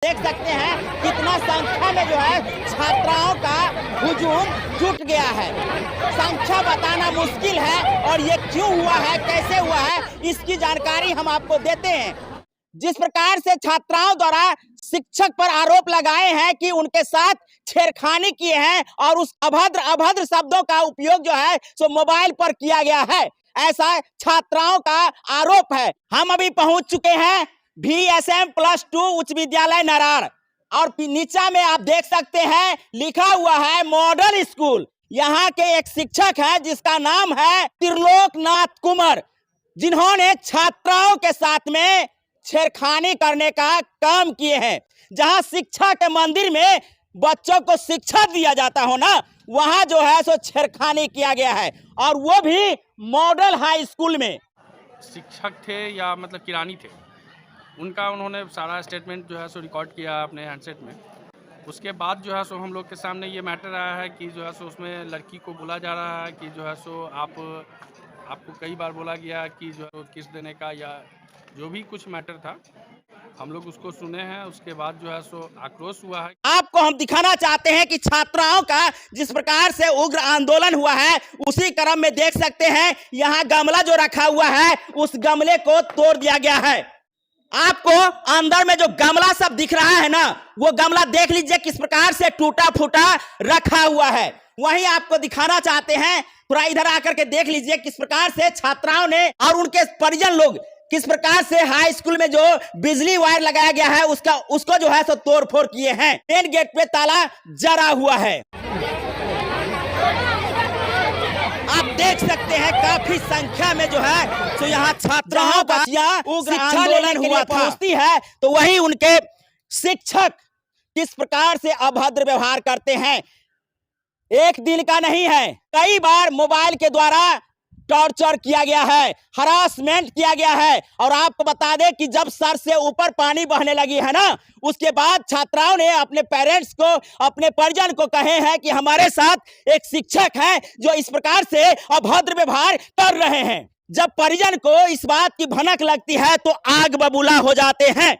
देख सकते हैं कितना संख्या में जो है छात्राओं का हुजूम जुट गया है। संख्या बताना मुश्किल है और ये क्यों हुआ है, कैसे हुआ है, इसकी जानकारी हम आपको देते हैं। जिस प्रकार से छात्राओं द्वारा शिक्षक पर आरोप लगाए हैं कि उनके साथ छेड़खानी किए हैं और उस अभद्र शब्दों का उपयोग जो है सो मोबाइल पर किया गया है, ऐसा छात्राओं का आरोप है। हम अभी पहुंच चुके हैं VSM+2 उच्च विद्यालय नरार और नीचा में आप देख सकते हैं लिखा हुआ है मॉडल स्कूल। यहाँ के एक शिक्षक है जिसका नाम है त्रिलोकनाथ कुमार, जिन्होंने छात्राओं के साथ में छेड़खानी करने का काम किए हैं। जहां शिक्षा के मंदिर में बच्चों को शिक्षा दिया जाता हो ना, वहां जो है सो छेड़खानी किया गया है और वो भी मॉडल हाई स्कूल में। शिक्षक थे या मतलब किरानी थे, उनका उन्होंने सारा स्टेटमेंट जो है सो रिकॉर्ड किया अपने हैंडसेट में। उसके बाद जो है सो हम लोग के सामने ये मैटर आया है कि जो है सो उसमें लड़की को बोला जा रहा है कि जो है सो आपको कई बार बोला गया कि जो है किस देने का या जो भी कुछ मैटर था, हम लोग उसको सुने हैं। उसके बाद जो है सो आक्रोश हुआ है। आपको हम दिखाना चाहते हैं कि छात्राओं का जिस प्रकार से उग्र आंदोलन हुआ है, उसी क्रम में देख सकते हैं यहाँ गमला जो रखा हुआ है उस गमले को तोड़ दिया गया है। आपको अंदर में जो गमला सब दिख रहा है ना, वो गमला देख लीजिए किस प्रकार से टूटा फूटा रखा हुआ है। वहीं आपको दिखाना चाहते हैं, थोड़ा इधर आकर के देख लीजिए किस प्रकार से छात्राओं ने और उनके परिजन लोग किस प्रकार से हाई स्कूल में जो बिजली वायर लगाया गया है उसको जो है सो तोड़ फोड़ किए हैं। मेन गेट पे ताला जरा हुआ है। आप देख सकते हैं काफी संख्या में जो है तो यहाँ छात्राओं का उग्र आंदोलन हुआ पहुंचती है तो वही उनके शिक्षक किस प्रकार से अभद्र व्यवहार करते हैं। एक दिन का नहीं है, कई बार मोबाइल के द्वारा टॉर्चर किया गया है, हरासमेंट किया गया है। और आपको बता दें कि जब सर से ऊपर पानी बहने लगी है ना, उसके बाद छात्राओं ने अपने पेरेंट्स को, अपने परिजन को कहे हैं कि हमारे साथ एक शिक्षक है जो इस प्रकार से अभद्र व्यवहार कर रहे हैं। जब परिजन को इस बात की भनक लगती है तो आग बबूला हो जाते हैं।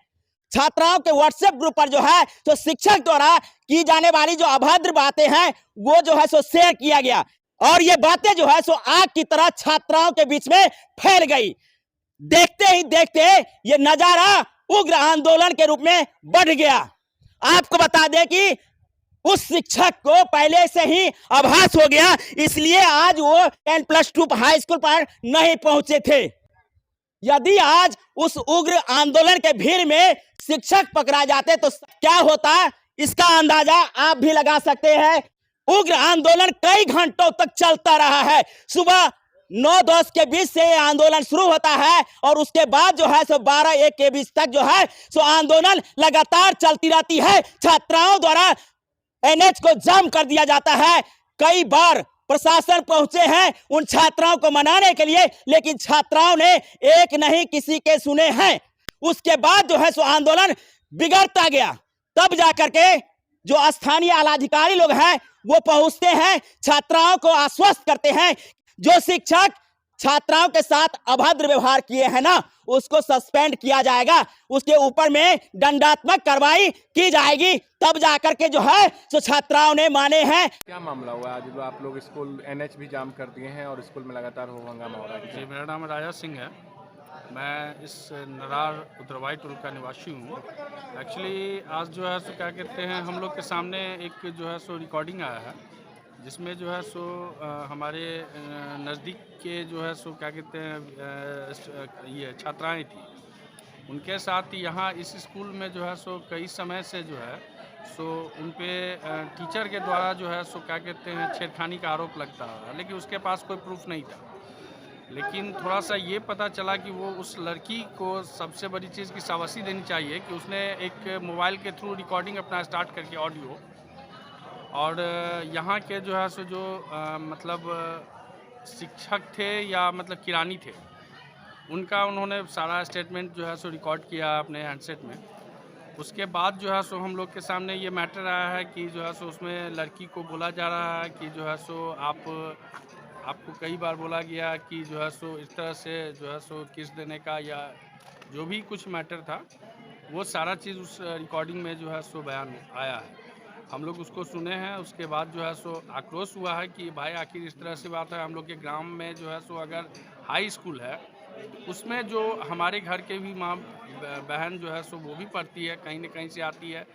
छात्राओं के व्हाट्सएप ग्रुप पर जो है तो शिक्षक द्वारा की जाने वाली जो अभद्र बातें हैं वो जो है सो शेयर किया गया और ये बातें जो है सो आग की तरह छात्राओं के बीच में फैल गई। देखते ही देखते ये नजारा उग्र आंदोलन के रूप में बढ़ गया। आपको बता दें कि उस शिक्षक को पहले से ही आभास हो गया, इसलिए आज वो 10+2 हाई स्कूल पर नहीं पहुंचे थे। यदि आज उस उग्र आंदोलन के भीड़ में शिक्षक पकड़ा जाते तो क्या होता, इसका अंदाजा आप भी लगा सकते हैं। उग्र आंदोलन कई घंटों तक चलता रहा है। सुबह 9-10 के बीच से आंदोलन शुरू होता है और उसके बाद जो है सो 12-1 के बीच तक जो है सो आंदोलन लगातार चलती रहती है। छात्राओं द्वारा NH को जाम कर दिया जाता है। कई बार प्रशासन पहुंचे हैं उन छात्राओं को मनाने के लिए, लेकिन छात्राओं ने एक नहीं किसी के सुने हैं। उसके बाद जो है सो आंदोलन बिगड़ता गया। तब जाकर के जो स्थानीय आलाधिकारी लोग हैं वो पहुंचते हैं, छात्राओं को आश्वस्त करते हैं जो शिक्षक छात्राओं के साथ अभद्र व्यवहार किए हैं ना, उसको सस्पेंड किया जाएगा, उसके ऊपर में दंडात्मक कार्रवाई की जाएगी। तब जाकर के जो है तो छात्राओं ने माने हैं। क्या मामला हुआ आज जो आप लोग स्कूल NH भी जाम कर दिए हैं और स्कूल में लगातार हो हंगामा हो रहा है? जी, मेरा नाम राजा सिंह है। मैं इस नरार उत्तरवाई टोल का निवासी हूँ। एक्चुअली आज जो है सो क्या कहते हैं, हम लोग के सामने एक जो है सो रिकॉर्डिंग आया है जिसमें जो है सो हमारे नज़दीक के जो है सो क्या कहते हैं ये छात्राएं थी, उनके साथ यहाँ इस स्कूल में जो है सो कई समय से जो है सो उन पे टीचर के द्वारा जो है सो क्या कहते हैं छेड़खानी का आरोप लगता है, लेकिन उसके पास कोई प्रूफ नहीं था। लेकिन थोड़ा सा ये पता चला कि वो उस लड़की को सबसे बड़ी चीज़ की शाबाशी देनी चाहिए कि उसने एक मोबाइल के थ्रू रिकॉर्डिंग अपना स्टार्ट करके ऑडियो, और यहाँ के जो है सो जो मतलब शिक्षक थे या मतलब किरानी थे, उनका उन्होंने सारा स्टेटमेंट जो है सो रिकॉर्ड किया अपने हैंडसेट में। उसके बाद जो है सो हम लोग के सामने ये मैटर आया है कि जो है सो उसमें लड़की को बोला जा रहा है कि जो है सो आपको कई बार बोला गया कि जो है सो इस तरह से जो है सो किस देने का या जो भी कुछ मैटर था, वो सारा चीज़ उस रिकॉर्डिंग में जो है सो बयान आया है। हम लोग उसको सुने हैं, उसके बाद जो है सो आक्रोश हुआ है कि भाई आखिर इस तरह से बात है। हम लोग के ग्राम में जो है सो अगर हाई स्कूल है, उसमें जो हमारे घर के भी माँ बहन जो है सो वो भी पढ़ती है, कहीं न कहीं से आती है।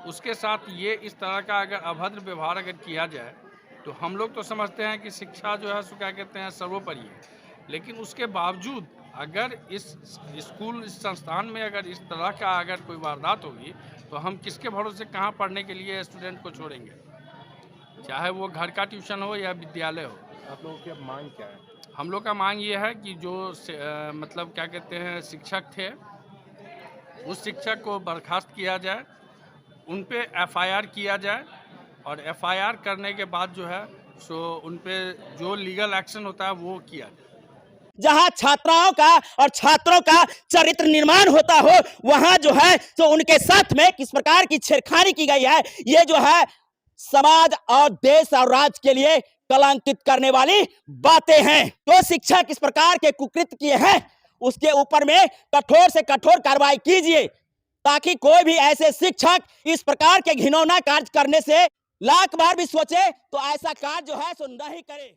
उसके साथ ये इस तरह का अगर अभद्र व्यवहार अगर किया जाए, तो हम लोग तो समझते हैं कि शिक्षा जो है सो क्या कहते हैं सर्वोपरि है। लेकिन उसके बावजूद अगर इस स्कूल इस संस्थान में अगर इस तरह का अगर कोई वारदात होगी, तो हम किसके भरोसे कहाँ पढ़ने के लिए स्टूडेंट को छोड़ेंगे, चाहे वो घर का ट्यूशन हो या विद्यालय हो। आप लोगों की अब मांग क्या है? हम लोग का मांग ये है कि जो मतलब क्या कहते हैं शिक्षक थे, उस शिक्षक को बर्खास्त किया जाए, उन पे एफआईआर किया जाए, और एफआईआर करने के बाद जो है सो उन पे जो लीगल एक्शन होता है वो किया जाए। जहां छात्राओं का और छात्रों का चरित्र निर्माण होता हो, वहां जो है तो उनके साथ में किस प्रकार की छेड़खानी की गई है, ये जो है समाज और देश और राज्य के लिए कलंकित करने वाली बातें हैं। तो शिक्षक इस प्रकार के कुकृत्य किए हैं, उसके ऊपर में कठोर से कठोर कार्रवाई कीजिए, ताकि कोई भी ऐसे शिक्षक इस प्रकार के घिनौना कार्य करने से लाख बार भी सोचे तो ऐसा कार्य जो है सो नहीं करे।